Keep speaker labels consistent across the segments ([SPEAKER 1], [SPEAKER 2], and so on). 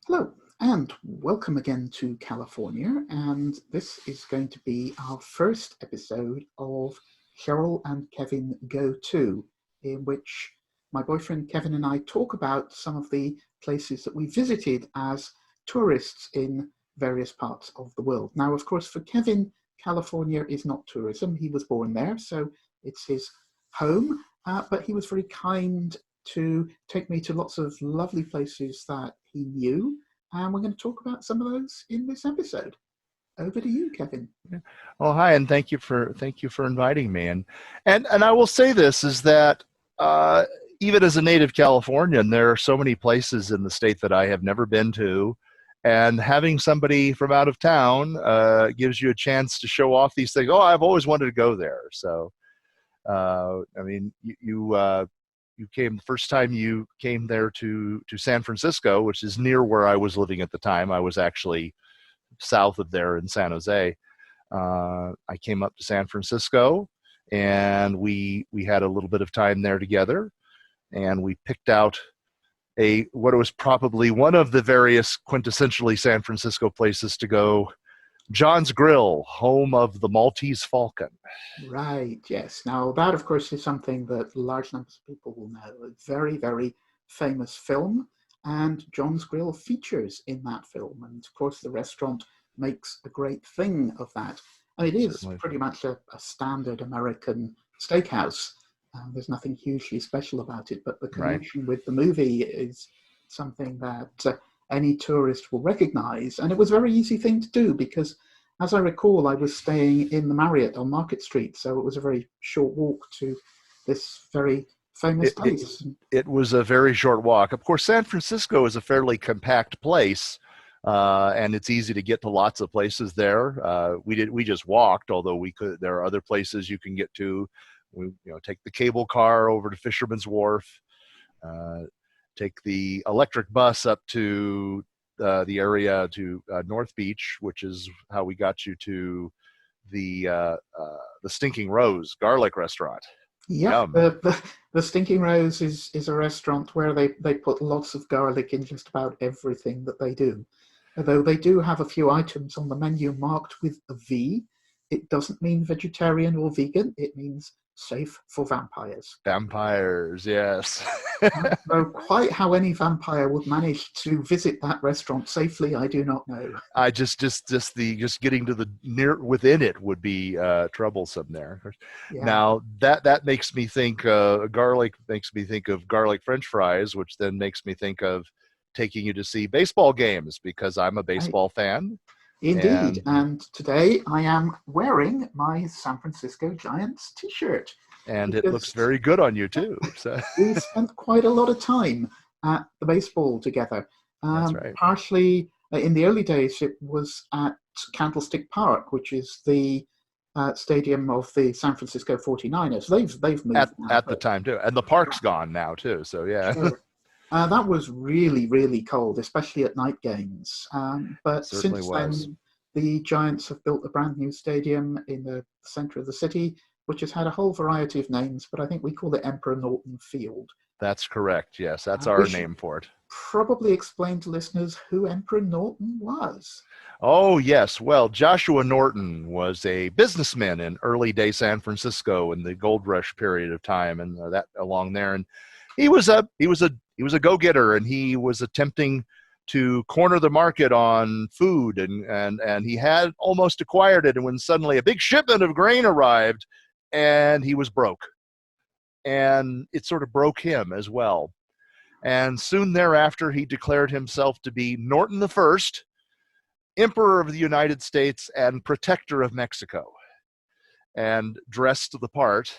[SPEAKER 1] Hello, and welcome again to California. And this is going to be our first episode of Cheryl and Kevin Go To, in which my boyfriend Kevin and I talk about some of the places that we visited as tourists in various parts of the world. Now, of course, for Kevin, California is not tourism. He was born there, so it's his home. But he was very kind to take me to lots of lovely places that he knew, and we're going to talk about some of those in this episode. Over to you, Kevin.
[SPEAKER 2] Yeah. Well, hi, and thank you for inviting me. And I will say this is that uh, even as a native Californian, there are so many places in the state that I have never been to, and having somebody from out of town gives you a chance to show off these things. Oh, I've always wanted to go there. So, I mean, you came the first time you came there to San Francisco, which is near where I was living at the time. I was actually south of there in San Jose. I came up to San Francisco, and we had a little bit of time there together, and we picked out a what was probably one of the various quintessentially San Francisco places to go. John's Grill, home of the Maltese Falcon.
[SPEAKER 1] Right, yes. Now, that, of course, is something that large numbers of people will know. A very, very famous film, and John's Grill features in that film. And, of course, the restaurant makes a great thing of that. And it is
[SPEAKER 2] Certainly.
[SPEAKER 1] pretty much a standard American steakhouse. There's nothing hugely special about it, but the
[SPEAKER 2] Right.
[SPEAKER 1] connection with the movie is something that any tourist will recognize. And it was a very easy thing to do because, as I recall, I was staying in the Marriott on Market Street, so it was a very short walk to this very famous
[SPEAKER 2] It, it,
[SPEAKER 1] place.
[SPEAKER 2] it was a very short walk. Of course, San Francisco is a fairly compact place, and it's easy to get to lots of places there. We just walked, although we could. There are other places you can get to. We take the cable car over to Fisherman's Wharf, uh, take the electric bus up to the area to North Beach, which is how we got you to the Stinking Rose garlic restaurant.
[SPEAKER 1] Yep,
[SPEAKER 2] Yum.
[SPEAKER 1] the Stinking Rose is a restaurant where they put lots of garlic in just about everything that they do. Although they do have a few items on the menu marked with a V, it doesn't mean vegetarian or vegan, it means safe for vampires.
[SPEAKER 2] Vampires, yes.
[SPEAKER 1] Though quite how any vampire would manage to visit that restaurant safely, I do not know.
[SPEAKER 2] I just getting to the near within it would be troublesome there.
[SPEAKER 1] Yeah,
[SPEAKER 2] Now that makes me think garlic makes me think of garlic French fries, which then makes me think of taking you to see baseball games because I'm a
[SPEAKER 1] right.
[SPEAKER 2] baseball fan,
[SPEAKER 1] Indeed.
[SPEAKER 2] and
[SPEAKER 1] And today I am wearing my San Francisco Giants t shirt
[SPEAKER 2] it looks
[SPEAKER 1] because
[SPEAKER 2] very good on you too. So
[SPEAKER 1] we spent quite a lot of time at the baseball together.
[SPEAKER 2] that's right.
[SPEAKER 1] Partially in the early days, it was at Candlestick Park, which is the stadium of the San Francisco 49ers. They've moved now,
[SPEAKER 2] At the
[SPEAKER 1] but
[SPEAKER 2] time too, and the park's gone now too. So yeah,
[SPEAKER 1] sure. That was really, really cold, especially at night games.
[SPEAKER 2] it
[SPEAKER 1] But
[SPEAKER 2] certainly
[SPEAKER 1] since
[SPEAKER 2] was.
[SPEAKER 1] then, the Giants have built a brand new stadium in the center of the city, which has had a whole variety of names, but I think we call it Emperor Norton Field.
[SPEAKER 2] That's correct. Yes, that's
[SPEAKER 1] We
[SPEAKER 2] our
[SPEAKER 1] should
[SPEAKER 2] name for it.
[SPEAKER 1] probably explain to listeners who Emperor Norton was.
[SPEAKER 2] Oh, yes. Well, Joshua Norton was a businessman in early day San Francisco in the gold rush period of time, and that along there. And he was a go-getter, and he was attempting to corner the market on food, and he had almost acquired it. And when suddenly a big shipment of grain arrived, and he was broke, and it sort of broke him as well. And soon thereafter, he declared himself to be Norton the First, Emperor of the United States and Protector of Mexico, and dressed the part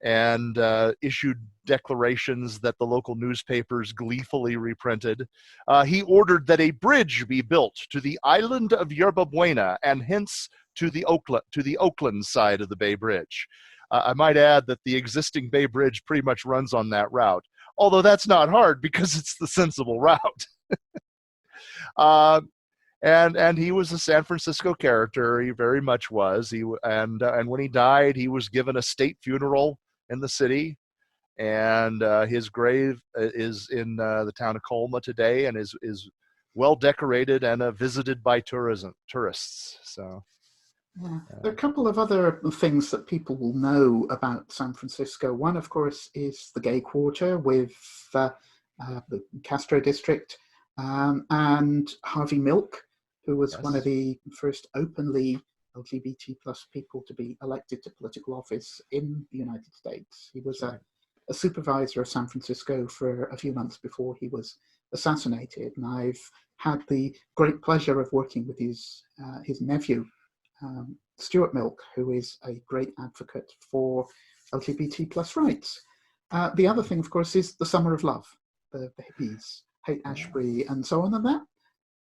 [SPEAKER 2] and issued declarations that the local newspapers gleefully reprinted. He ordered that a bridge be built to the island of Yerba Buena and hence to the Oakland side of the Bay Bridge. I might add that the existing Bay Bridge pretty much runs on that route, although that's not hard because it's the sensible route. Uh, and he was a San Francisco character. He very much was. And when he died, he was given a state funeral in the city, and his grave is in the town of Colma today, and is well decorated and visited by tourists. So
[SPEAKER 1] Yeah. There are a couple of other things that people will know about San Francisco. One, of course, is the gay quarter with the Castro district, and Harvey Milk, who was one of
[SPEAKER 2] yes,
[SPEAKER 1] the first openly LGBT plus people to be elected to political office in the United States. He was
[SPEAKER 2] that's right.
[SPEAKER 1] a supervisor of San Francisco for a few months before he was assassinated, and I've had the great pleasure of working with his nephew, Stuart Milk, who is a great advocate for LGBT plus rights. The other thing, of course, is the Summer of Love, the hippies, Haight
[SPEAKER 2] Yeah.
[SPEAKER 1] Ashbury, and so on, and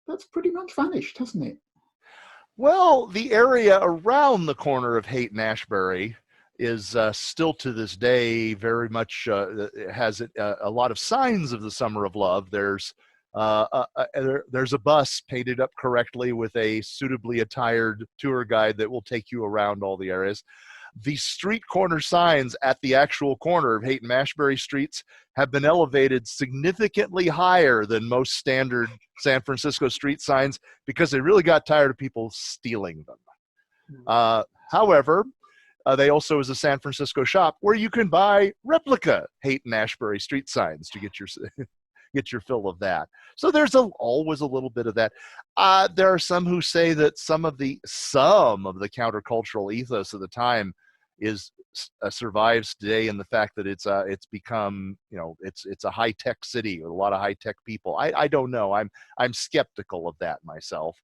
[SPEAKER 1] that's pretty much vanished, hasn't it?
[SPEAKER 2] Well, the area around the corner of Haight and Ashbury is still to this day very much has a lot of signs of the Summer of Love. There's a bus painted up correctly with a suitably attired tour guide that will take you around all the areas. The street corner signs at the actual corner of Haight and Ashbury streets have been elevated significantly higher than most standard San Francisco street signs because they really got tired of people stealing them. However, they also is a San Francisco shop where you can buy replica Haight and Ashbury street signs to get your fill of that. So there's always a little bit of that. There are some who say that some of the countercultural ethos of the time is survives today in the fact that it's become, it's a high tech city with a lot of high tech people. I don't know. I'm skeptical of that myself.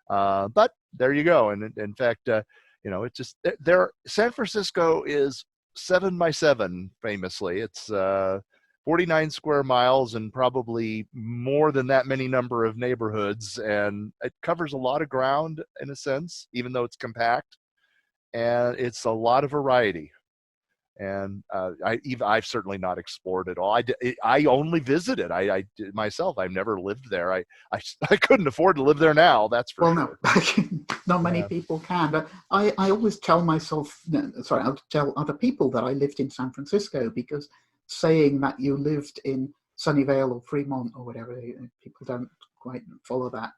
[SPEAKER 2] But there you go. And in fact, it's just there. San Francisco is 7x7 famously. It's 49 square miles and probably more than that many number of neighborhoods, and it covers a lot of ground in a sense, even though it's compact, and it's a lot of variety. And I've certainly not explored it all. I only visited. I did myself. I've never lived there. I couldn't afford to live there now. That's for
[SPEAKER 1] Well, no,
[SPEAKER 2] sure.
[SPEAKER 1] not many
[SPEAKER 2] Yeah,
[SPEAKER 1] people can. But I always tell myself, no, sorry, I'll tell other people that I lived in San Francisco, because saying that you lived in Sunnyvale or Fremont or whatever, people don't quite follow that.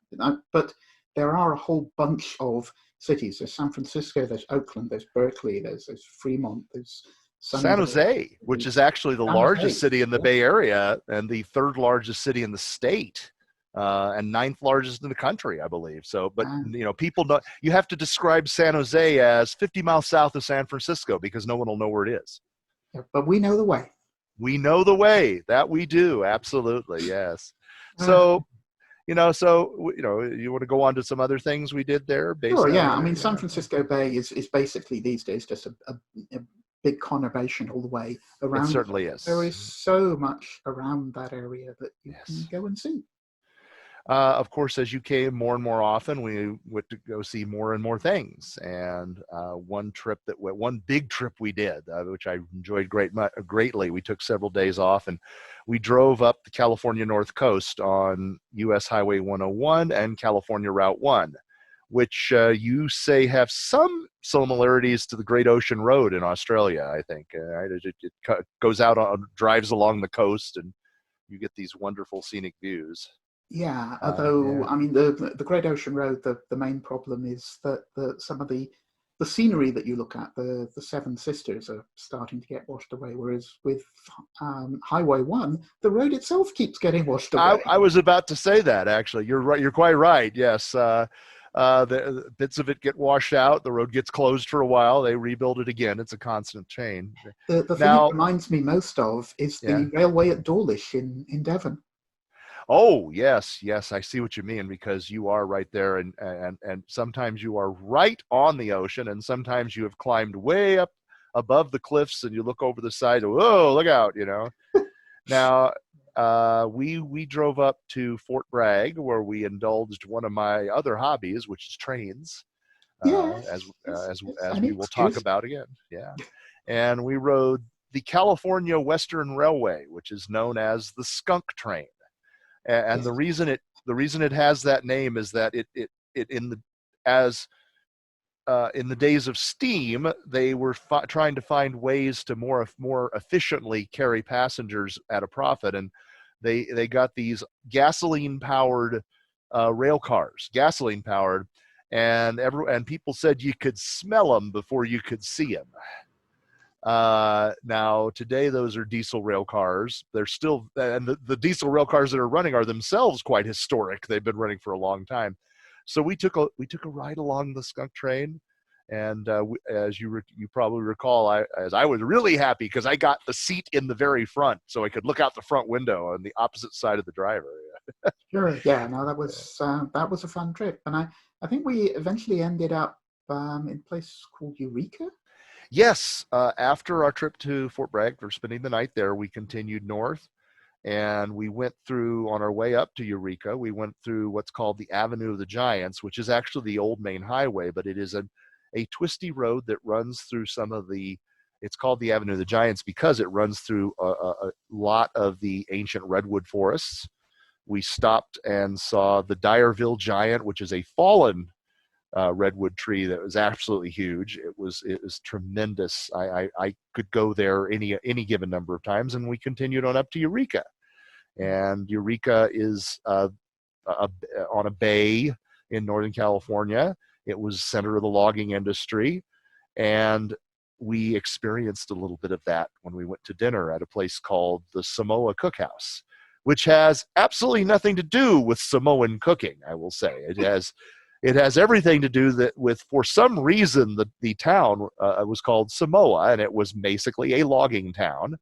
[SPEAKER 1] But there are a whole bunch of cities. There's San Francisco, there's Oakland, there's Berkeley, there's Fremont, there's
[SPEAKER 2] San
[SPEAKER 1] Sunnyvale,
[SPEAKER 2] Jose, which is actually the
[SPEAKER 1] San
[SPEAKER 2] largest
[SPEAKER 1] Jose.
[SPEAKER 2] city in the
[SPEAKER 1] Yeah.
[SPEAKER 2] Bay Area and the third largest city in the state, and ninth largest in the country, I believe. So, but people don't. You have to describe San Jose as 50 miles south of San Francisco because no one will know where it is.
[SPEAKER 1] Yeah, but we know the way.
[SPEAKER 2] We know the way. That we do. Absolutely, yes.
[SPEAKER 1] Uh,
[SPEAKER 2] So, you want to go on to some other things we did there based
[SPEAKER 1] Sure,
[SPEAKER 2] down
[SPEAKER 1] yeah. I
[SPEAKER 2] there?
[SPEAKER 1] mean, San
[SPEAKER 2] Yeah,
[SPEAKER 1] Francisco Bay is basically these days just a big conurbation all the way
[SPEAKER 2] it
[SPEAKER 1] around it.
[SPEAKER 2] certainly
[SPEAKER 1] There
[SPEAKER 2] is.
[SPEAKER 1] is so much around that area that you can
[SPEAKER 2] Yes.
[SPEAKER 1] go and see.
[SPEAKER 2] Of course, as you came more and more often, we went to go see more and more things. And one big trip we did, which I enjoyed greatly. We took several days off and we drove up the California North Coast on U.S. Highway 101 and California Route 1, which you say have some similarities to the Great Ocean Road in Australia. I think it goes out drives along the coast, and you get these wonderful scenic views.
[SPEAKER 1] Yeah, although
[SPEAKER 2] Yeah.
[SPEAKER 1] I mean the Great Ocean Road, the main problem is that some of the scenery that you look at, the Seven Sisters, are starting to get washed away. Whereas with Highway 1, the road itself keeps getting washed away.
[SPEAKER 2] I was about to say that actually. You're right. You're quite right. Yes. The bits of it get washed out. The road gets closed for a while. They rebuild it again. It's a constant chain.
[SPEAKER 1] The thing it
[SPEAKER 2] Now,
[SPEAKER 1] reminds me most of is
[SPEAKER 2] yeah.
[SPEAKER 1] the railway at Dawlish in Devon.
[SPEAKER 2] Oh, yes, yes. I see what you mean because you are right there, and sometimes you are right on the ocean, and sometimes you have climbed way up above the cliffs, and you look over the side. Whoa, look out! Now, we drove up to Fort Bragg, where we indulged one of my other hobbies, which is trains, as
[SPEAKER 1] Yes, it's
[SPEAKER 2] as
[SPEAKER 1] any
[SPEAKER 2] we will talk
[SPEAKER 1] excuse.
[SPEAKER 2] about again. Yeah, and we rode the California Western Railway, which is known as the Skunk Train, and
[SPEAKER 1] Yes.
[SPEAKER 2] the reason it has that name is that it as in the days of steam, they were trying to find ways to more efficiently carry passengers at a profit, and they got these gasoline powered rail cars, gasoline powered, and people said you could smell them before you could see them. Now today those are diesel rail cars. They're still, and the diesel rail cars that are running are themselves quite historic. They've been running for a long time. So we took a ride along the skunk train, and as you probably recall, I was really happy because I got the seat in the very front, so I could look out the front window on the opposite side of the driver.
[SPEAKER 1] Sure. Yeah. No, that was a fun trip, and I think we eventually ended up in a place called Eureka.
[SPEAKER 2] Yes, after our trip to Fort Bragg for spending the night there, we continued north, and we went through, on our way up to Eureka, we went through what's called the Avenue of the Giants, which is actually the old main highway, but it is a twisty road that runs through it's called the Avenue of the Giants because it runs through a lot of the ancient redwood forests. We stopped and saw the Dyerville Giant, which is a fallen redwood tree that was absolutely huge. It was tremendous. I could go there any given number of times, and we continued on up to Eureka. And Eureka is on a bay in Northern California. It was center of the logging industry, and we experienced a little bit of that when we went to dinner at a place called the Samoa Cookhouse, which has absolutely nothing to do with Samoan cooking. I will say it has everything to do with, for some reason, the town was called Samoa, and it was basically a logging town.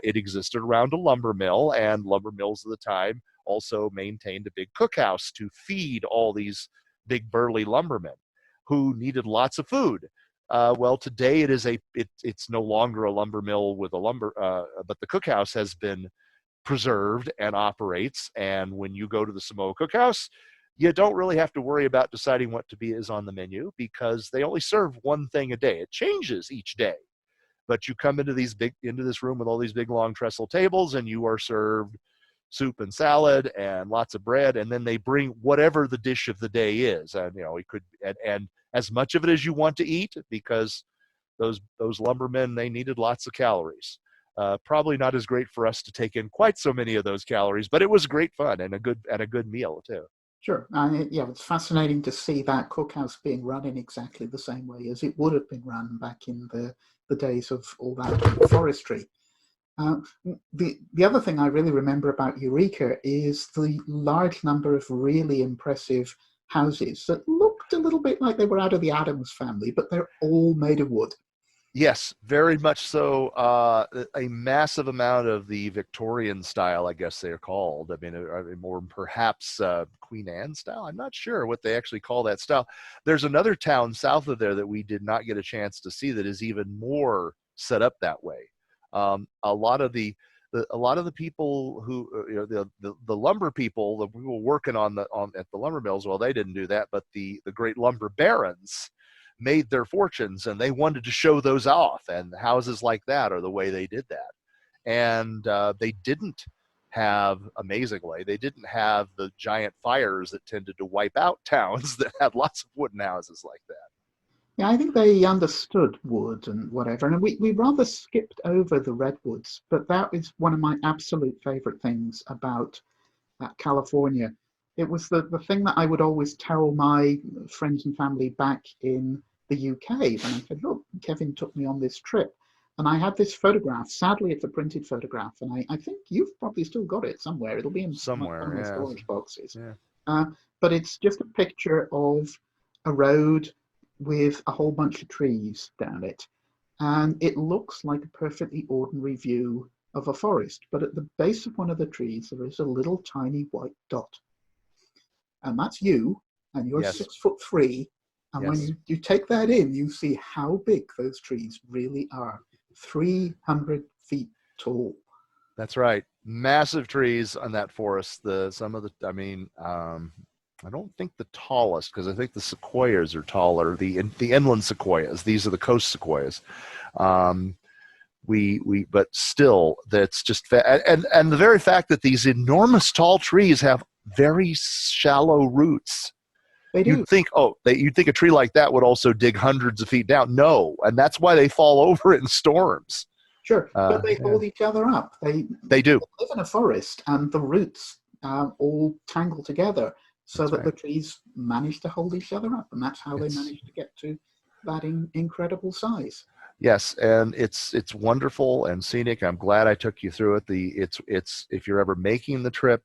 [SPEAKER 2] It existed around a lumber mill, and lumber mills at the time also maintained a big cookhouse to feed all these big burly lumbermen who needed lots of food. Well, today it's no longer a lumber mill with but the cookhouse has been preserved and operates. And when you go to the Samoa Cookhouse, you don't really have to worry about deciding what is on the menu because they only serve one thing a day. It changes each day, but you come into this room with all these big long trestle tables, and you are served soup and salad and lots of bread, and then they bring whatever the dish of the day is, and it could and as much of it as you want to eat because those lumbermen, they needed lots of calories. Probably not as great for us to take in quite so many of those calories, but it was great fun and a good meal too.
[SPEAKER 1] Sure. Yeah, it's fascinating to see that cookhouse being run in exactly the same way as it would have been run back in the days of all that forestry. The other thing I really remember about Eureka is the large number of really impressive houses that looked a little bit like they were out of the Addams Family, but they're all made of wood.
[SPEAKER 2] Yes, very much so. A massive amount of the Victorian style, I guess they're called. I mean, more perhaps Queen Anne style. I'm not sure what they actually call that style. There's another town south of there that we did not get a chance to see that is even more set up that way. A lot of the people who the lumber people, the people working at the lumber mills, well, they didn't do that, but the great lumber barons made their fortunes, and they wanted to show those off, and houses like that are the way they did that. And they didn't have the giant fires that tended to wipe out towns that had lots of wooden houses like that.
[SPEAKER 1] Yeah, I think they understood wood and whatever, and we rather skipped over the redwoods, but that is one of my absolute favorite things about California. It was the thing that I would always tell my friends and family back in the UK when I said, look, Kevin took me on this trip. And I had this photograph. Sadly, it's a printed photograph. And I think you've probably still got it somewhere. It'll be in
[SPEAKER 2] somewhere,
[SPEAKER 1] one of the storage boxes.
[SPEAKER 2] Yeah.
[SPEAKER 1] But it's just a picture of a road with a whole bunch of trees down it. And it looks like a perfectly ordinary view of a forest. But at the base of one of the trees, there is a little tiny white dot. And that's you, and you're
[SPEAKER 2] Yes.
[SPEAKER 1] 6'3". And
[SPEAKER 2] yes.
[SPEAKER 1] when you take that in, you see how big those trees really are. 300 feet tall.
[SPEAKER 2] That's right. Massive trees on that forest. I don't think the tallest, because I think the sequoias are taller. The inland sequoias. These are the coast sequoias. But still, that's just and the very fact that these enormous tall trees have very shallow roots.
[SPEAKER 1] They do.
[SPEAKER 2] You'd think a tree like that would also dig hundreds of feet down. No, and that's why they fall over in storms.
[SPEAKER 1] Sure, but they hold each other up.
[SPEAKER 2] They do.
[SPEAKER 1] They live in a forest, and the roots all tangle together. so
[SPEAKER 2] That's
[SPEAKER 1] that
[SPEAKER 2] right.
[SPEAKER 1] the trees manage to hold each other up, and that's how they
[SPEAKER 2] It's
[SPEAKER 1] manage to get to that incredible size.
[SPEAKER 2] Yes, and it's wonderful and scenic. I'm glad I took you through it. It's if you're ever making the trip,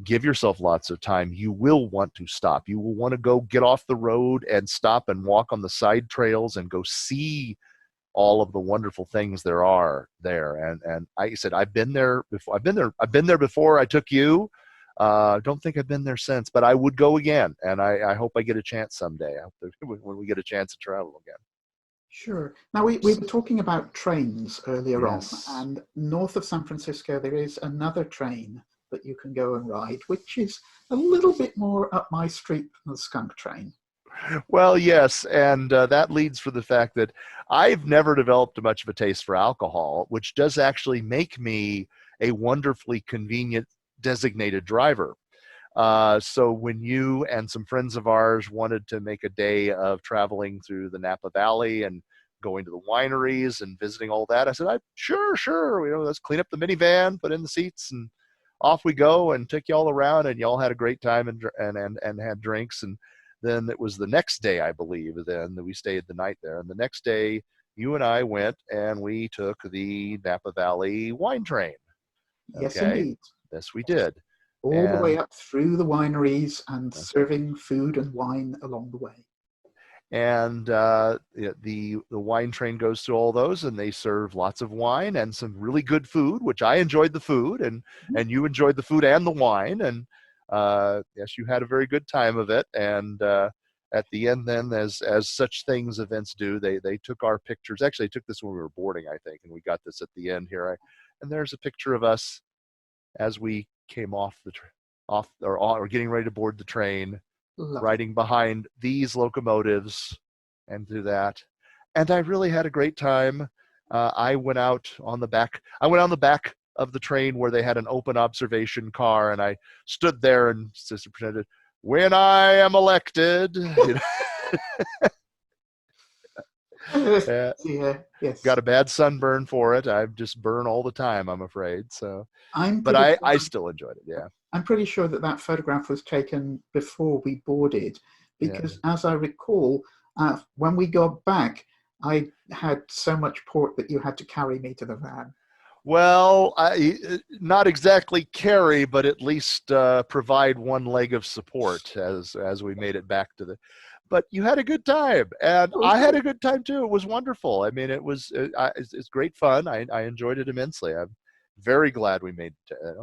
[SPEAKER 2] give yourself lots of time. You will want to stop. You will want to go get off the road and stop and walk on the side trails and go see all of the wonderful things there are there. And like I said, I've been there before. I've been there before I took you. Don't think I've been there since, but I would go again, and I hope I get a chance someday. I hope that when we get a chance to travel again.
[SPEAKER 1] Sure. Now, we were talking about trains earlier on,
[SPEAKER 2] Yes.
[SPEAKER 1] and north of San Francisco, there is another train that you can go and ride, which is a little bit more up my street than the skunk train.
[SPEAKER 2] Well, yes, and that leads for the fact that I've never developed much of a taste for alcohol, which does actually make me a wonderfully convenient designated driver. So when you and some friends of ours wanted to make a day of traveling through the Napa Valley and going to the wineries and visiting all that, I said, sure, sure. Let's clean up the minivan, put in the seats, and off we go, and took you all around, and y'all had a great time and had drinks. And then it was the next day, I believe, then that we stayed the night there. And the next day, you and I went and we took the Napa Valley wine train.
[SPEAKER 1] Yes,
[SPEAKER 2] Okay,
[SPEAKER 1] indeed.
[SPEAKER 2] yes, we
[SPEAKER 1] Yes.
[SPEAKER 2] did.
[SPEAKER 1] All the way
[SPEAKER 2] And
[SPEAKER 1] up through the wineries and
[SPEAKER 2] that's right.
[SPEAKER 1] serving food and wine along the way.
[SPEAKER 2] And the wine train goes through all those, and they serve lots of wine and some really good food, which I enjoyed the food, and you enjoyed the food and the wine, and yes, you had a very good time of it. And at the end, then, as such things events do, they took our pictures. Actually, they took this when we were boarding, I think, and we got this at the end here. And there's a picture of us as we came off or getting ready to board the train,
[SPEAKER 1] Lovely.
[SPEAKER 2] riding behind these locomotives and do that. And I really had a great time. I went out on the back. I went on the back of the train where they had an open observation car, and I stood there and just pretended, "When I am elected," uh,
[SPEAKER 1] Yeah, yes.
[SPEAKER 2] got a bad sunburn for it. I just burn all the time, I'm afraid. So,
[SPEAKER 1] I'm
[SPEAKER 2] but
[SPEAKER 1] pretty
[SPEAKER 2] I
[SPEAKER 1] sure
[SPEAKER 2] still enjoyed it. Yeah,
[SPEAKER 1] I'm pretty sure that that photograph was taken before we boarded,
[SPEAKER 2] yeah.
[SPEAKER 1] because as I recall, when we got back, I had so much port that you had to carry me to the van.
[SPEAKER 2] Well, not exactly carry, but at least provide one leg of support as we made it back to the. But you had a good time, and
[SPEAKER 1] It was
[SPEAKER 2] I had
[SPEAKER 1] great.
[SPEAKER 2] a good time too. It was wonderful. I mean, it's great fun. I enjoyed it immensely. I'm very glad we made it.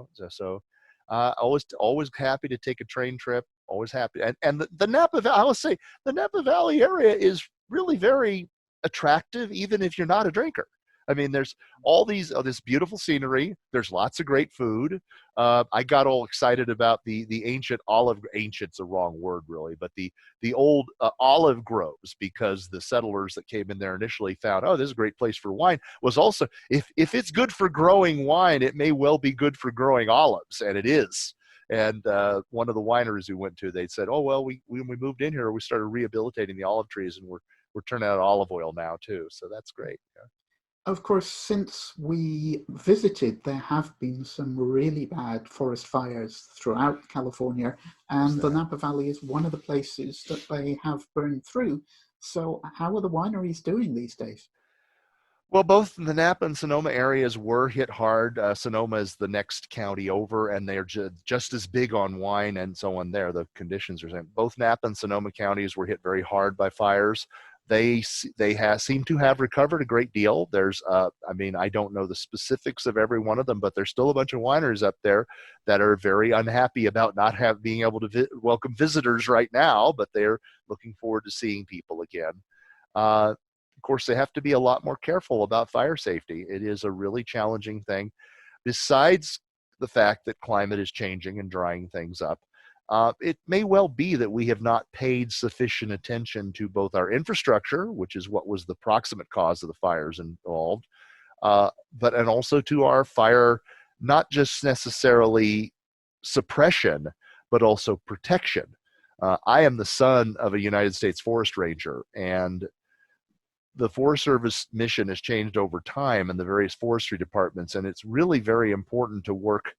[SPEAKER 2] Always happy to take a train trip. Always happy, and the Napa Valley. I will say the Napa Valley area is really very attractive, even if you're not a drinker. I mean, there's all this beautiful scenery. There's lots of great food. I got all excited about the ancient olive. Ancient's a wrong word, really, but the old olive groves, because the settlers that came in there initially found, oh, this is a great place for wine. Was also, if it's good for growing wine, it may well be good for growing olives, and it is. And one of the wineries we went to, they said, oh well, when we moved in here, we started rehabilitating the olive trees, and we're turning out olive oil now too. So that's great. Yeah.
[SPEAKER 1] Of course, since we visited, there have been some really bad forest fires throughout California, and the
[SPEAKER 2] Sad.
[SPEAKER 1] Napa Valley is one of the places that they have burned through. So, how are the wineries doing these days?
[SPEAKER 2] Well, both the Napa and Sonoma areas were hit hard. Sonoma is the next county over, and they're just as big on wine and so on there. The conditions are same. Both Napa and Sonoma counties were hit very hard by fires. They seem to have recovered a great deal. I mean, I don't know the specifics of every one of them, but there's still a bunch of wineries up there that are very unhappy about not being able to welcome visitors right now, but they're looking forward to seeing people again. Of course, they have to be a lot more careful about fire safety. It is a really challenging thing. Besides the fact that climate is changing and drying things up, it may well be that we have not paid sufficient attention to both our infrastructure, which is what was the proximate cause of the fires involved, and also to our fire, not just necessarily suppression, but also protection. I am the son of a United States Forest Ranger, and the Forest Service mission has changed over time in the various forestry departments, and it's really very important to work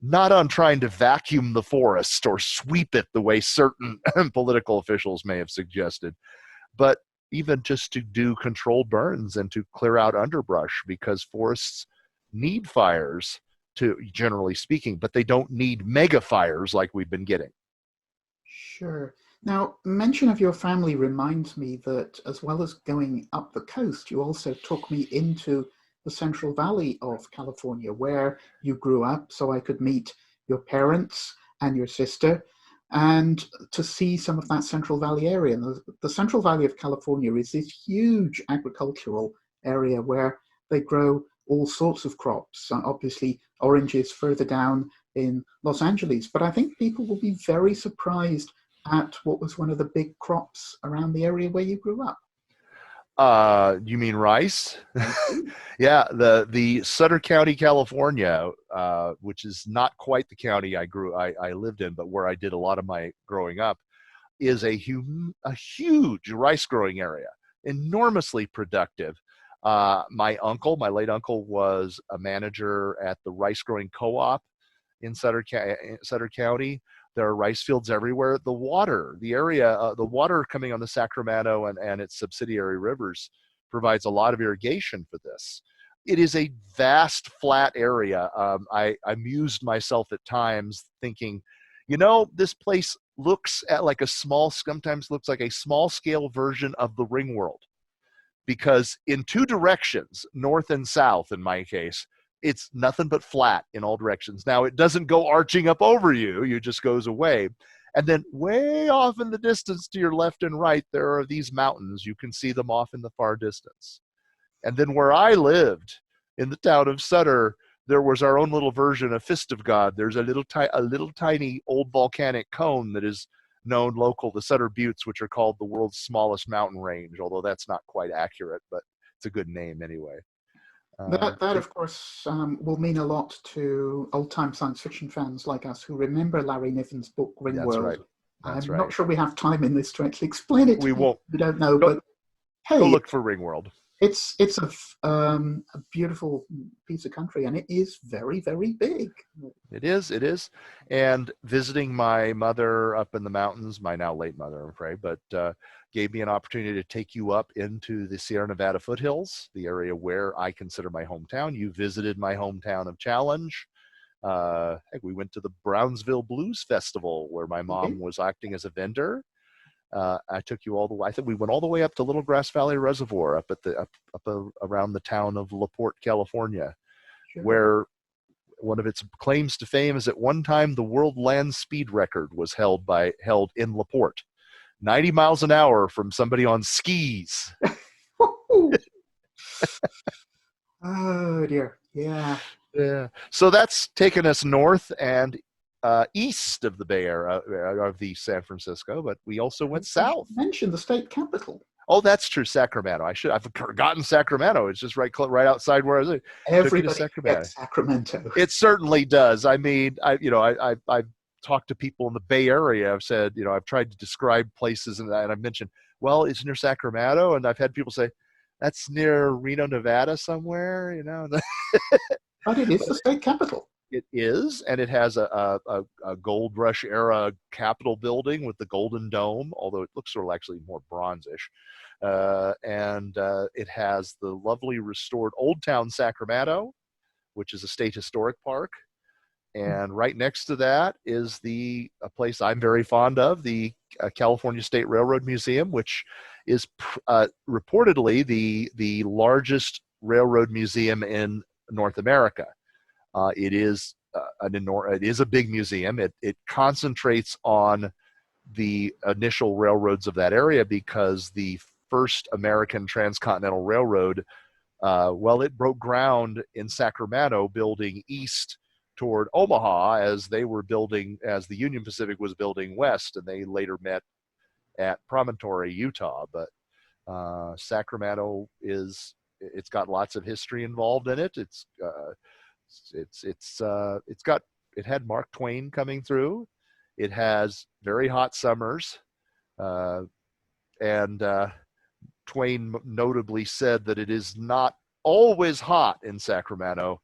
[SPEAKER 2] not on trying to vacuum the forest or sweep it the way certain political officials may have suggested, but even just to do controlled burns and to clear out underbrush, because forests need fires, to generally speaking, but they don't need mega fires like we've been getting.
[SPEAKER 1] Sure. Now, mention of your family reminds me that as well as going up the coast, you also took me into the Central Valley of California, where you grew up, so I could meet your parents and your sister and to see some of that Central Valley area. And the Central Valley of California is this huge agricultural area where they grow all sorts of crops. Obviously, oranges further down in Los Angeles. But I think people will be very surprised at what was one of the big crops around the area where you grew up.
[SPEAKER 2] You mean rice?
[SPEAKER 1] I do.
[SPEAKER 2] Yeah, the Sutter County, California, which is not quite the county I lived in, but where I did a lot of my growing up, is a huge rice growing area, enormously productive. My late uncle, was a manager at the rice growing co-op in Sutter County. There are rice fields everywhere. The water coming on the Sacramento and its subsidiary rivers provides a lot of irrigation for this. It is a vast flat area. I amused myself at times thinking, this place sometimes looks like a small scale version of the ring world, because in two directions, north and south in my case, it's nothing but flat in all directions. Now, it doesn't go arching up over you, it just goes away. And then way off in the distance to your left and right, there are these mountains. You can see them off in the far distance. And then where I lived in the town of Sutter, there was our own little version of Fist of God. There's a little tiny old volcanic cone that is known local, the Sutter Buttes, which are called the world's smallest mountain range, although that's not quite accurate, but it's a good name anyway.
[SPEAKER 1] That of course, will mean a lot to old-time science fiction fans like us who remember Larry Niven's book
[SPEAKER 2] That's
[SPEAKER 1] Ringworld.
[SPEAKER 2] right. That's
[SPEAKER 1] I'm not
[SPEAKER 2] right.
[SPEAKER 1] sure we have time in this to actually explain it to
[SPEAKER 2] We
[SPEAKER 1] people
[SPEAKER 2] won't
[SPEAKER 1] who don't know,
[SPEAKER 2] go
[SPEAKER 1] but
[SPEAKER 2] go
[SPEAKER 1] hey,
[SPEAKER 2] look for Ringworld.
[SPEAKER 1] it's a beautiful piece of country, and it is very, very big.
[SPEAKER 2] It is. And visiting my mother up in the mountains, my now late mother, I'm afraid, but gave me an opportunity to take you up into the Sierra Nevada foothills, the area where I consider my hometown. You visited my hometown of Challenge. Heck, we went to the Brownsville Blues Festival, where my
[SPEAKER 1] Okay,
[SPEAKER 2] mom was acting as a vendor. I took you all the way. I think we went all the way up to Little Grass Valley Reservoir, around the town of LaPorte, California,
[SPEAKER 1] sure.
[SPEAKER 2] where one of its claims to fame is at one time the world land speed record was held in LaPorte, 90 miles an hour from somebody on skis.
[SPEAKER 1] Oh dear, yeah.
[SPEAKER 2] Yeah. So that's taken us north and east of the Bay Area, of the San Francisco, but we also went
[SPEAKER 1] We should
[SPEAKER 2] south.
[SPEAKER 1] mention the state capital.
[SPEAKER 2] Oh, that's true. Sacramento. I've forgotten Sacramento. It's just right outside where I was. Took you to
[SPEAKER 1] Everybody
[SPEAKER 2] Sacramento.
[SPEAKER 1] forgets Sacramento.
[SPEAKER 2] It certainly does. I mean, I've talked to people in the Bay Area. I've said, I've tried to describe places, and I've mentioned, well, it's near Sacramento, and I've had people say, that's near Reno, Nevada, somewhere.
[SPEAKER 1] But it is
[SPEAKER 2] But
[SPEAKER 1] the state capital.
[SPEAKER 2] it is, and it has a gold rush era Capitol building with the golden dome, although it looks sort of actually more bronzish. And it has the lovely restored Old Town Sacramento, which is a state historic park. And right next to that is a place I'm very fond of, the California State Railroad Museum, which is reportedly the largest railroad museum in North America. It is a big museum. It concentrates on the initial railroads of that area, because the first American transcontinental railroad, it broke ground in Sacramento, building east toward Omaha as the Union Pacific was building west, and they later met at Promontory, Utah. But Sacramento it's got lots of history involved in it. It had Mark Twain coming through. It has very hot summers, uh, and Twain notably said that it is not always hot in Sacramento,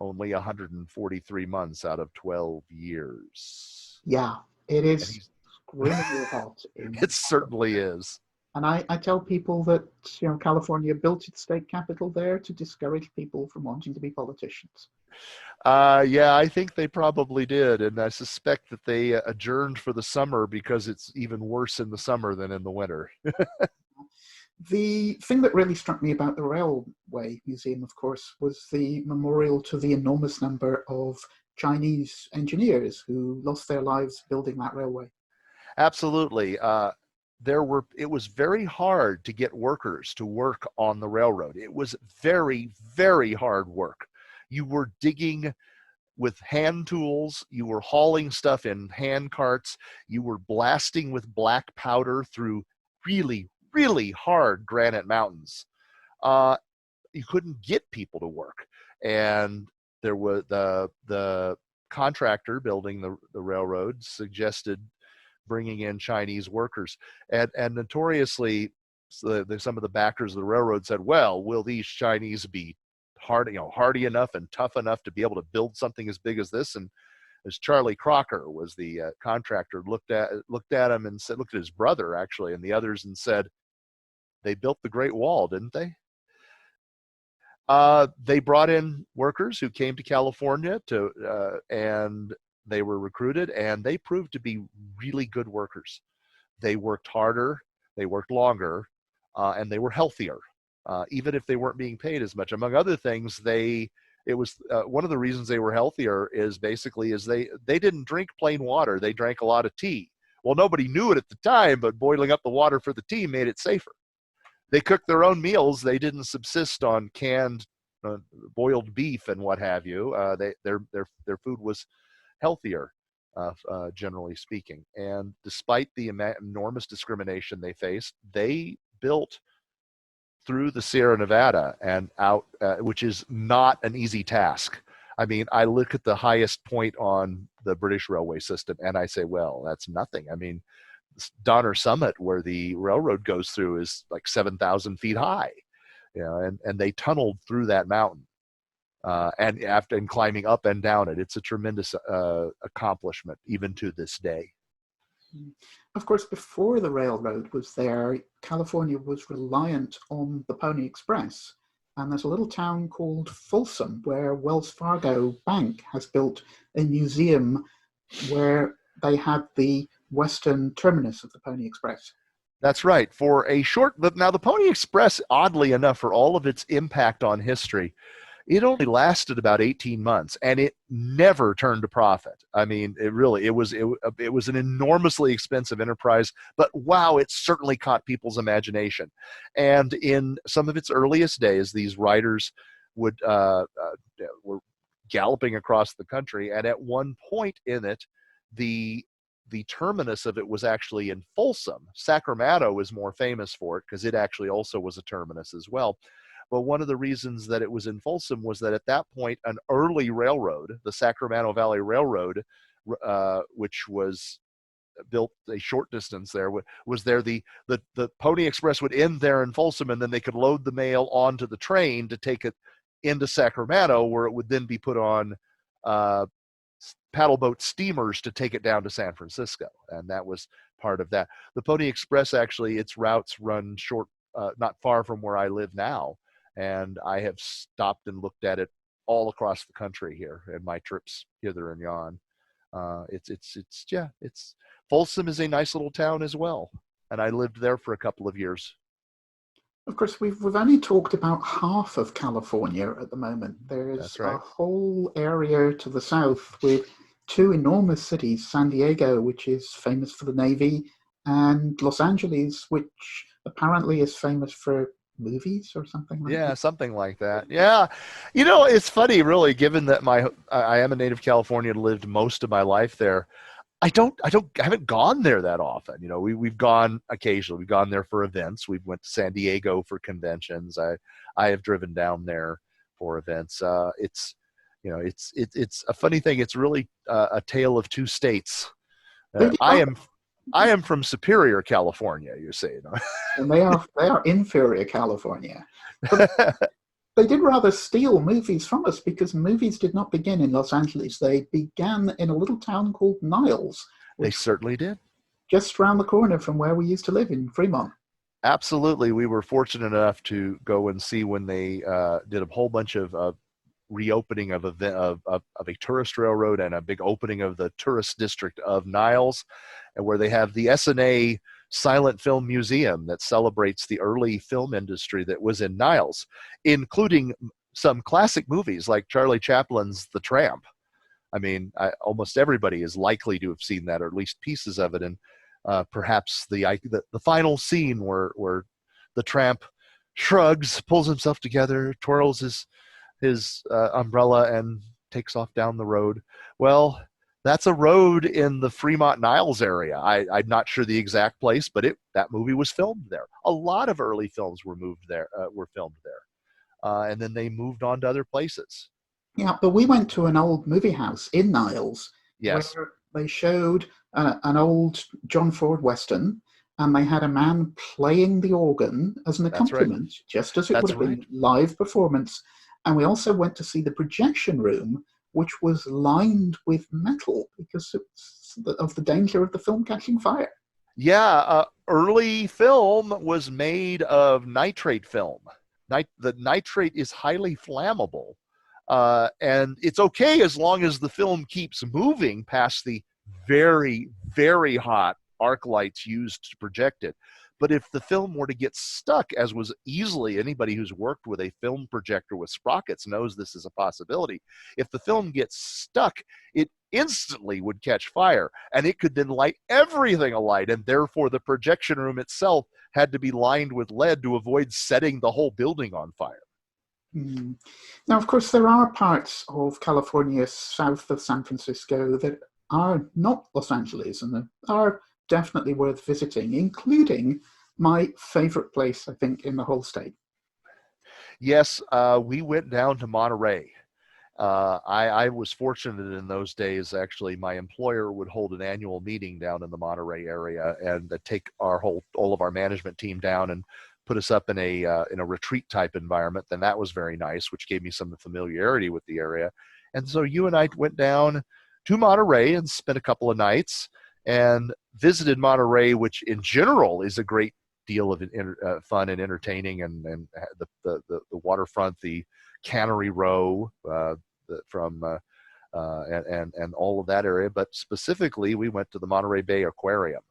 [SPEAKER 2] only 143 months out of 12 years.
[SPEAKER 1] Yeah, it
[SPEAKER 2] And
[SPEAKER 1] is
[SPEAKER 2] he's,
[SPEAKER 1] screamingly hot in
[SPEAKER 2] it
[SPEAKER 1] California.
[SPEAKER 2] certainly is.
[SPEAKER 1] And I tell people that California built its state capital there to discourage people from wanting to be politicians.
[SPEAKER 2] Yeah, I think they probably did. And I suspect that they adjourned for the summer because it's even worse in the summer than in the winter.
[SPEAKER 1] The thing that really struck me about the Railway Museum, of course, was the memorial to the enormous number of Chinese engineers who lost their lives building that railway.
[SPEAKER 2] Absolutely. It was very hard to get workers to work on the railroad. It was very, very hard work. You were digging with hand tools, you were hauling stuff in hand carts, you were blasting with black powder through really, really hard granite mountains. You couldn't get people to work. And there was the contractor building the railroad suggested bringing in Chinese workers. And notoriously, some of the backers of the railroad said, well, will these Chinese be hardy enough and tough enough to be able to build something as big as this? And as Charlie Crocker was the contractor, looked at him and said, looked at his brother actually and the others and said, they built the Great Wall, didn't they? They brought in workers who came to California and they were recruited, and they proved to be really good workers. They worked harder, they worked longer, and they were healthier, even if they weren't being paid as much. Among other things, it was one of the reasons they were healthier is they didn't drink plain water. They drank a lot of tea. Well, nobody knew it at the time, but boiling up the water for the tea made it safer. They cooked their own meals. They didn't subsist on canned boiled beef and what have you. Their food was healthier, generally speaking. And despite the enormous discrimination they faced, they built through the Sierra Nevada and out, which is not an easy task. I mean, I look at the highest point on the British railway system and I say, well, that's nothing. I mean, Donner Summit, where the railroad goes through, is like 7,000 feet high, and they tunneled through that mountain, and climbing up and down it. It's a tremendous accomplishment, even to this day.
[SPEAKER 1] Of course, before the railroad was there, California was reliant on the Pony Express. And there's a little town called Folsom where Wells Fargo Bank has built a museum where they had the western terminus of the Pony Express.
[SPEAKER 2] That's right. Now the Pony Express, oddly enough, for all of its impact on history, it only lasted about 18 months and it never turned a profit. I mean, it was an enormously expensive enterprise, but wow, it certainly caught people's imagination. And in some of its earliest days, these riders were galloping across the country. And at one point in it, the terminus of it was actually in Folsom. Sacramento is more famous for it because it actually also was a terminus as well. But one of the reasons that it was in Folsom was that at that point, an early railroad, the Sacramento Valley Railroad, which was built a short distance there, was there. The Pony Express would end there in Folsom, and then they could load the mail onto the train to take it into Sacramento, where it would then be put on paddle boat steamers to take it down to San Francisco. And that was part of that. The Pony Express, actually, its routes run short, not far from where I live now. And I have stopped and looked at it all across the country here in my trips hither and yon. Folsom is a nice little town as well. And I lived there for a couple of years.
[SPEAKER 1] Of course, we've only talked about half of California at the moment. There's
[SPEAKER 2] That's right.
[SPEAKER 1] a whole area to the south with two enormous cities, San Diego, which is famous for the Navy, and Los Angeles, which apparently is famous for movies or something like that.
[SPEAKER 2] Yeah, something like that. Yeah. It's funny, really, given that I am a native Californian, lived most of my life there. I haven't gone there that often. We've gone occasionally. We've gone there for events. We went to San Diego for conventions. I have driven down there for events. It's a funny thing. It's really a tale of two states. I am from Superior, California. You say,
[SPEAKER 1] and they are inferior California. But they did rather steal movies from us because movies did not begin in Los Angeles. They began in a little town called Niles,
[SPEAKER 2] They
[SPEAKER 1] which is
[SPEAKER 2] certainly did.
[SPEAKER 1] just around the corner from where we used to live in Fremont.
[SPEAKER 2] Absolutely. We were fortunate enough to go and see when they did a whole bunch of reopening of a tourist railroad and a big opening of the tourist district of Niles, and where they have the S&A Silent Film Museum that celebrates the early film industry that was in Niles, including some classic movies like Charlie Chaplin's The Tramp. I mean, almost everybody is likely to have seen that, or at least pieces of it. And perhaps the final scene where the tramp shrugs, pulls himself together, twirls his umbrella, and takes off down the road. Well, that's a road in the Fremont Niles area. I'm not sure the exact place, but that movie was filmed there. A lot of early films were filmed there, and then they moved on to other places.
[SPEAKER 1] Yeah, but we went to an old movie house in Niles where
[SPEAKER 2] Yes,
[SPEAKER 1] they showed an old John Ford Western, and they had a man playing the organ as an
[SPEAKER 2] that's right.
[SPEAKER 1] accompaniment, just as it would
[SPEAKER 2] That's
[SPEAKER 1] have
[SPEAKER 2] right.
[SPEAKER 1] been live performance. And we also went to see the projection room, which was lined with metal because of the danger of the film catching fire.
[SPEAKER 2] Yeah, early film was made of nitrate film. The nitrate is highly flammable, and it's okay as long as the film keeps moving past the very, very hot arc lights used to project it. But if the film were to get stuck, as was easily, anybody who's worked with a film projector with sprockets knows this is a possibility. If the film gets stuck, it instantly would catch fire, and it could then light everything alight, and therefore the projection room itself had to be lined with lead to avoid setting the whole building on fire.
[SPEAKER 1] Mm. Now, of course, there are parts of California south of San Francisco that are not Los Angeles and that are definitely worth visiting, including my favorite place, I think, in the whole state.
[SPEAKER 2] Yes, we went down to Monterey. I was fortunate in those days. Actually, my employer would hold an annual meeting down in the Monterey area and take all of our management team down and put us up in a retreat type environment. Then that was very nice, which gave me some familiarity with the area. And so you and I went down to Monterey and spent a couple of nights and visited Monterey, which in general is a great deal of fun and entertaining, and the waterfront, the Cannery Row, from and all of that area. But specifically, we went to the Monterey Bay Aquarium,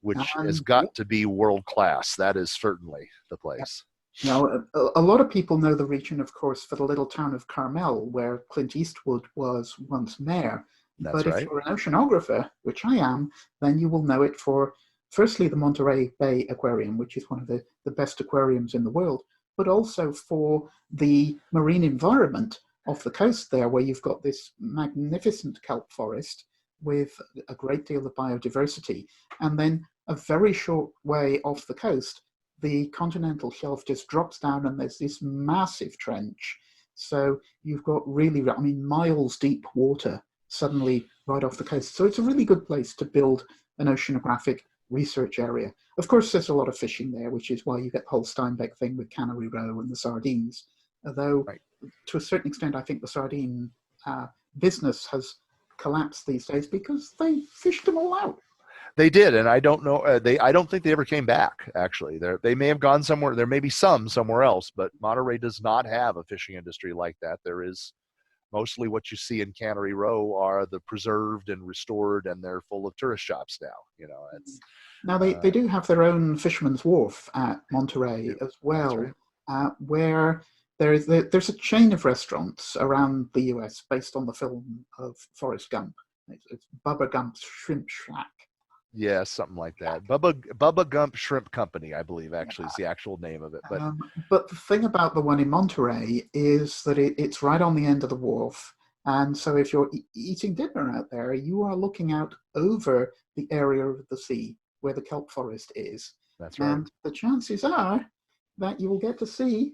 [SPEAKER 2] which has
[SPEAKER 1] And
[SPEAKER 2] got to be world class. That is certainly the place.
[SPEAKER 1] now, a lot of people know the region, of course, for the little town of Carmel, where Clint Eastwood was once mayor.
[SPEAKER 2] That's
[SPEAKER 1] But if
[SPEAKER 2] right.
[SPEAKER 1] you're an oceanographer, which I am, then you will know it for, firstly, the Monterey Bay Aquarium, which is one of the best aquariums in the world, but also for the marine environment off the coast there, where you've got this magnificent kelp forest with a great deal of biodiversity. And then a very short way off the coast, the continental shelf just drops down and there's this massive trench. So you've got really, I mean, miles deep water suddenly right off the coast. So it's a really good place to build an oceanographic research area. Of course, there's a lot of fishing there, which is why you get the whole Steinbeck thing with Cannery Row and the sardines. Although,
[SPEAKER 2] Right.
[SPEAKER 1] to a certain extent, I think the sardine business has collapsed these days because they fished them all out.
[SPEAKER 2] They did, and I don't know. I don't think they ever came back. Actually, they may have gone somewhere. There may be some somewhere else, but Monterey does not have a fishing industry like that. There is mostly what you see in Cannery Row are the preserved and restored, and they're full of tourist shops now. It's
[SPEAKER 1] Now, they do have their own Fisherman's Wharf at Monterey
[SPEAKER 2] do.
[SPEAKER 1] as
[SPEAKER 2] That's right.
[SPEAKER 1] well, where there's a chain of restaurants around the US based on the film of Forrest Gump. It's Bubba Gump's Shrimp Shack.
[SPEAKER 2] Yeah, something like that. Bubba Gump Shrimp Company, I believe, actually is the actual name of it. But
[SPEAKER 1] But the thing about the one in Monterey is that it's right on the end of the wharf. And so if you're eating dinner out there, you are looking out over the area of the sea where the kelp forest is.
[SPEAKER 2] that's right.
[SPEAKER 1] And the chances are that you will get to see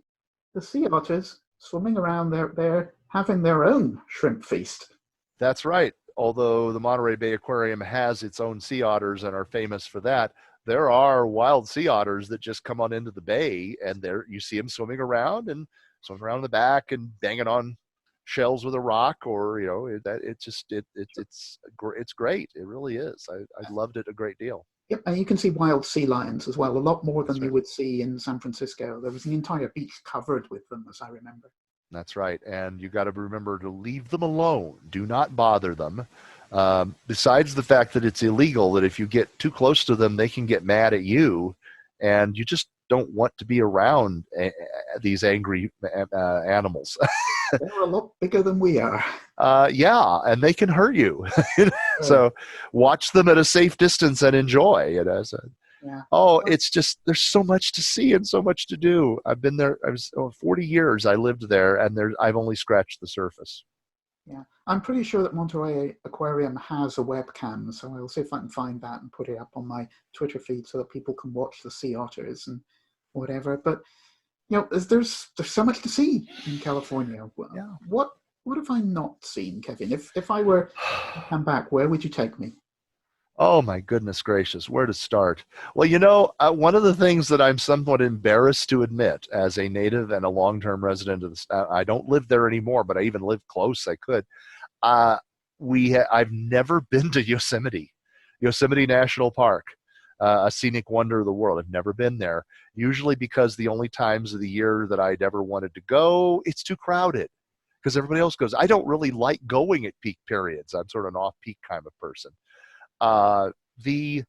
[SPEAKER 1] the sea otters swimming around there having their own shrimp feast.
[SPEAKER 2] That's right. Although the Monterey Bay Aquarium has its own sea otters and are famous for that, there are wild sea otters that just come on into the bay, and there you see them swimming around, and swimming around in the back and banging on shells with a rock, or it's great. It really is. I loved it a great deal.
[SPEAKER 1] Yep, and you can see wild sea lions as well, a lot more than
[SPEAKER 2] That's
[SPEAKER 1] you
[SPEAKER 2] right.
[SPEAKER 1] would see in San Francisco. There was an entire beach covered with them, as I remember.
[SPEAKER 2] That's right. And you got to remember to leave them alone. Do not bother them. Besides the fact that it's illegal, that if you get too close to them, they can get mad at you, and you just don't want to be around these angry animals.
[SPEAKER 1] They're a lot bigger than we are.
[SPEAKER 2] Yeah, and they can hurt you.
[SPEAKER 1] Oh,
[SPEAKER 2] So watch them at a safe distance and enjoy. So,
[SPEAKER 1] yeah.
[SPEAKER 2] oh, it's just there's so much to see and so much to do. I've been there. I was 40 years. I lived there, and I've only scratched the surface.
[SPEAKER 1] Yeah, I'm pretty sure that Monterey Aquarium has a webcam, so I'll see if I can find that and put it up on my Twitter feed so that people can watch the sea otters and whatever. But there's so much to see in California.
[SPEAKER 2] Yeah.
[SPEAKER 1] What have I not seen, Kevin? If I were to come back, where would you take me?
[SPEAKER 2] Oh my goodness gracious, where to start? Well, one of the things that I'm somewhat embarrassed to admit as a native and a long-term resident of the state, I don't live there anymore, but I even live close. I could. Uh, I've never been to Yosemite National Park, a scenic wonder of the world. I've never been there. Usually because the only times of the year that I'd ever wanted to go, it's too crowded. Because everybody else goes. I don't really like going at peak periods. I'm sort of an off-peak kind of person. The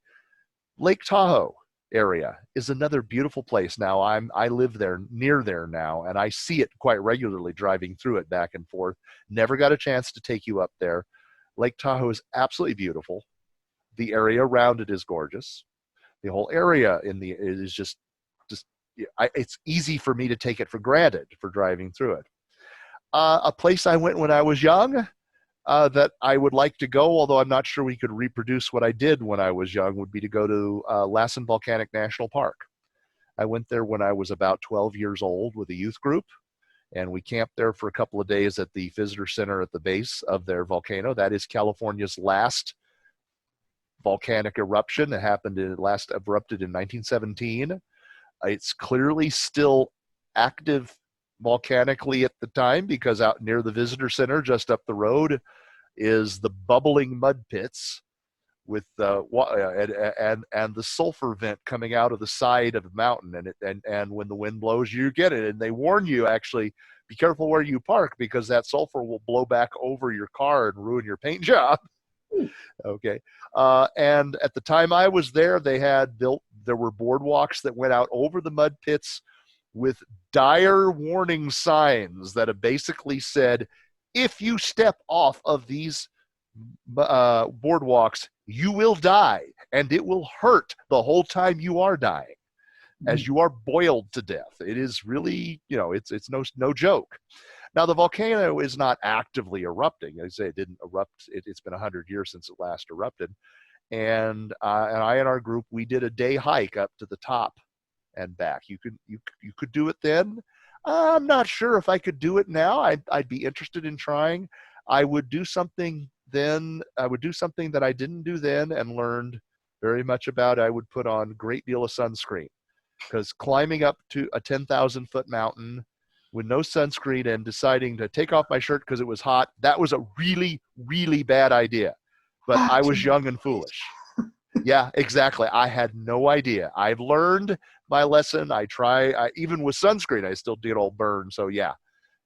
[SPEAKER 2] Lake Tahoe area is another beautiful place. Now I live there, near there now, and I see it quite regularly driving through it back and forth. Never got a chance to take you up there. Lake Tahoe is absolutely beautiful. The area around it is gorgeous. The whole area is just it's easy for me to take it for granted for driving through it. A place I went when I was young, that I would like to go, although I'm not sure we could reproduce what I did when I was young, would be to go to Lassen Volcanic National Park. I went there when I was about 12 years old with a youth group, and we camped there for a couple of days at the visitor center at the base of their volcano. That is California's last volcanic eruption. It last erupted in 1917. It's clearly still active volcanically at the time, because out near the visitor center, just up the road, is the bubbling mud pits with and the sulfur vent coming out of the side of the mountain, and when the wind blows, you get it. And they warn you, actually, be careful where you park, because that sulfur will blow back over your car and ruin your paint job. Okay. And at the time I was there, there were boardwalks that went out over the mud pits with dire warning signs that have basically said, if you step off of these boardwalks, you will die, and it will hurt the whole time you are dying, as you are boiled to death. It is really, it's no joke. Now, the volcano is not actively erupting. I say it didn't erupt. It's been 100 years since it last erupted. And I and our group, we did a day hike up to the top and back. You could do it then. I'm not sure if I could do it now. I'd be interested in trying. I would do something then. I would do something that I didn't do then and learned very much about. I would put on a great deal of sunscreen, because climbing up to a 10,000 foot mountain with no sunscreen and deciding to take off my shirt because it was hot, that was a really, really bad idea. But I was young and foolish. Yeah, exactly. I had no idea. I've learned my lesson. Even with sunscreen, I still get all burned. So yeah,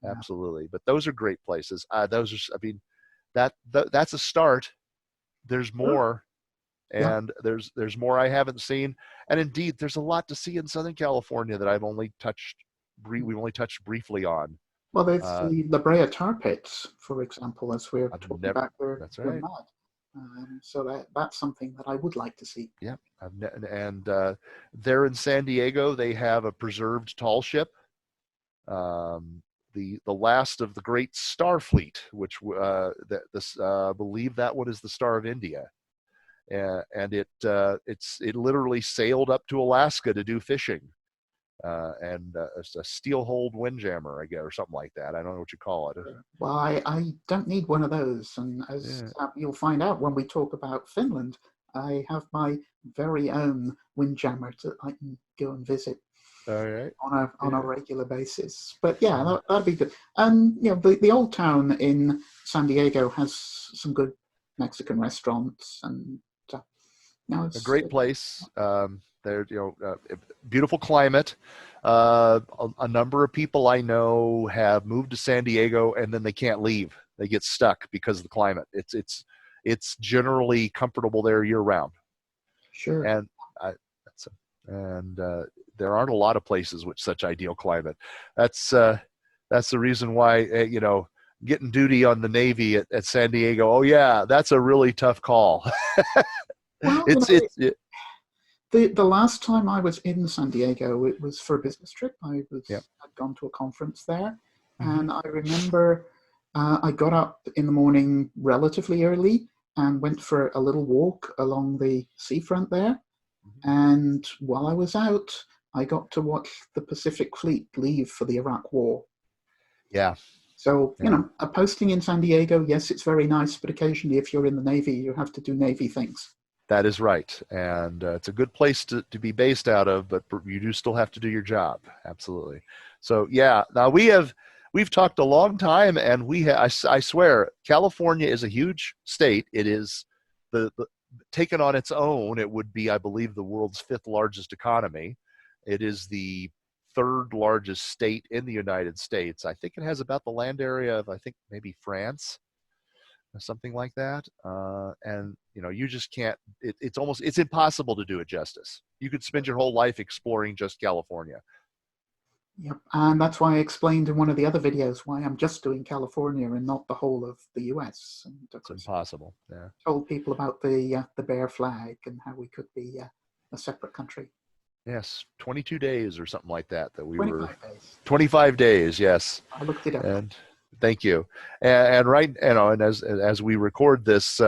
[SPEAKER 2] absolutely. But those are great places. That's a start. There's more. And there's more I haven't seen. And indeed, there's a lot to see in Southern California that we've only touched briefly on.
[SPEAKER 1] Well, there's the La Brea tar pits, for example, as we're talking about.
[SPEAKER 2] That's right.
[SPEAKER 1] Mud. So that's something that I would like to see.
[SPEAKER 2] Yeah, and there in San Diego, they have a preserved tall ship, the last of the great Star Fleet, which believe that one is the Star of India, and it literally sailed up to Alaska to do fishing, and a steel-hulled windjammer, I guess, or something like that. I don't know what you call it.
[SPEAKER 1] Well, I don't need one of those, and as you'll find out when we talk about Finland, I have my very own windjammer that I can go and visit.
[SPEAKER 2] All right.
[SPEAKER 1] on a
[SPEAKER 2] Yeah.
[SPEAKER 1] regular basis. But yeah,
[SPEAKER 2] Mhm.
[SPEAKER 1] that'd be good. And the old town in San Diego has some good Mexican restaurants, and
[SPEAKER 2] A
[SPEAKER 1] it's
[SPEAKER 2] great place. There, beautiful climate. A number of people I know have moved to San Diego and then they can't leave. They get stuck because of the climate. It's generally comfortable there year round,
[SPEAKER 1] sure.
[SPEAKER 2] and I, that's and there aren't a lot of places with such ideal climate. That's uh, that's the reason why getting duty on the Navy at San Diego. Oh yeah, that's a really tough call.
[SPEAKER 1] Well, the last time I was in San Diego, it was for a business trip.
[SPEAKER 2] Yeah.
[SPEAKER 1] I'd gone to a conference there,
[SPEAKER 2] Hmm.
[SPEAKER 1] and I remember I got up in the morning relatively early and went for a little walk along the seafront there. And while I was out, I got to watch the Pacific Fleet leave for the Iraq War.
[SPEAKER 2] Yeah.
[SPEAKER 1] So,
[SPEAKER 2] Yeah.
[SPEAKER 1] a posting in San Diego, yes, it's very nice, but occasionally if you're in the Navy, you have to do Navy things.
[SPEAKER 2] That is right, and it's a good place to be based out of, but you do still have to do your job. Absolutely. So yeah, now we've talked a long time, and I swear California is a huge state. It is the taken on its own, it would be, I believe, the world's fifth largest economy. It is the third largest state in the United States. I think it has about the land area of, I think, maybe France or something like that. And you just can't. It's impossible to do it justice. You could spend your whole life exploring just California.
[SPEAKER 1] Yep. And that's why I explained in one of the other videos why I'm just doing California and not the whole of the US. And of
[SPEAKER 2] It's
[SPEAKER 1] course,
[SPEAKER 2] impossible. Yeah.
[SPEAKER 1] told people about the bear flag and how we could be a separate country.
[SPEAKER 2] Yes, 22 days or something like that. That we were
[SPEAKER 1] 25 days.
[SPEAKER 2] 25 days. Yes,
[SPEAKER 1] I looked it up.
[SPEAKER 2] and thank you. And right, and as we record this,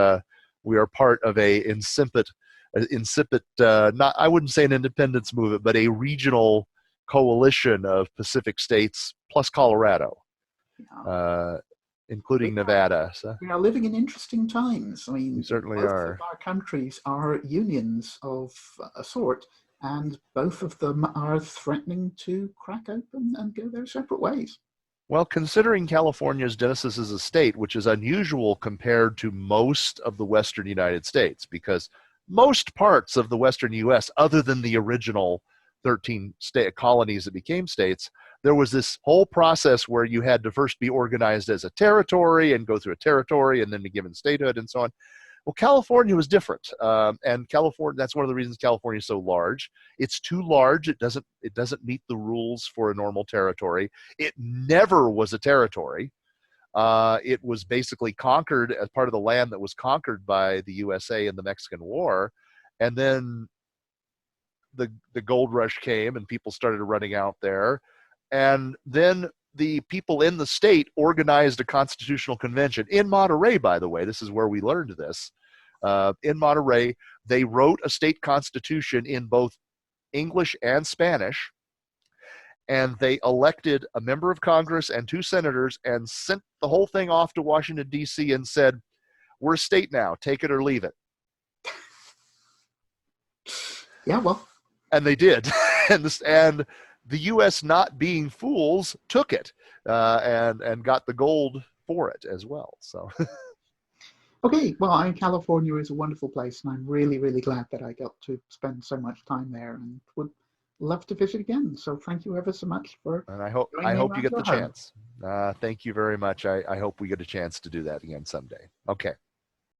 [SPEAKER 2] we are part of a insipid. Not, I wouldn't say an independence movement, but a regional coalition of Pacific states plus Colorado,
[SPEAKER 1] Yeah.
[SPEAKER 2] uh,
[SPEAKER 1] We
[SPEAKER 2] including Nevada. So
[SPEAKER 1] we are living in interesting times. I
[SPEAKER 2] we
[SPEAKER 1] mean,
[SPEAKER 2] certainly
[SPEAKER 1] both of
[SPEAKER 2] are.
[SPEAKER 1] our countries are unions of a sort, and both of them are threatening to crack open and go their separate ways.
[SPEAKER 2] Well, considering California's genesis as a state, which is unusual compared to most of the Western United States, because most parts of the Western US, other than the original 13 state colonies that became states, there was this whole process where you had to first be organized as a territory and go through a territory and then be given statehood and so on. Well, California was different, and California—that's one of the reasons California is so large. It's too large. It doesn't meet the rules for a normal territory. It never was a territory. It was basically conquered as part of the land that was conquered by the USA in the Mexican War, and then the gold rush came and people started running out there, and then the people in the state organized a constitutional convention in Monterey. By the way, this is where we learned this. In Monterey, they wrote a state constitution in both English and Spanish, and they elected a member of Congress and two senators and sent the whole thing off to Washington, D.C. and said, "We're a state now, take it or leave it."
[SPEAKER 1] Yeah, well,
[SPEAKER 2] And they did. And the U.S., not being fools, took it, and got the gold for it as well. So
[SPEAKER 1] okay. Well, California is a wonderful place, and I'm really, really glad that I got to spend so much time there, and would love to visit again. So thank you ever so much for
[SPEAKER 2] and I hope
[SPEAKER 1] showing
[SPEAKER 2] I
[SPEAKER 1] me
[SPEAKER 2] hope you
[SPEAKER 1] around
[SPEAKER 2] get the
[SPEAKER 1] your home.
[SPEAKER 2] chance. Thank you very much. I hope we get a chance to do that again someday. Okay.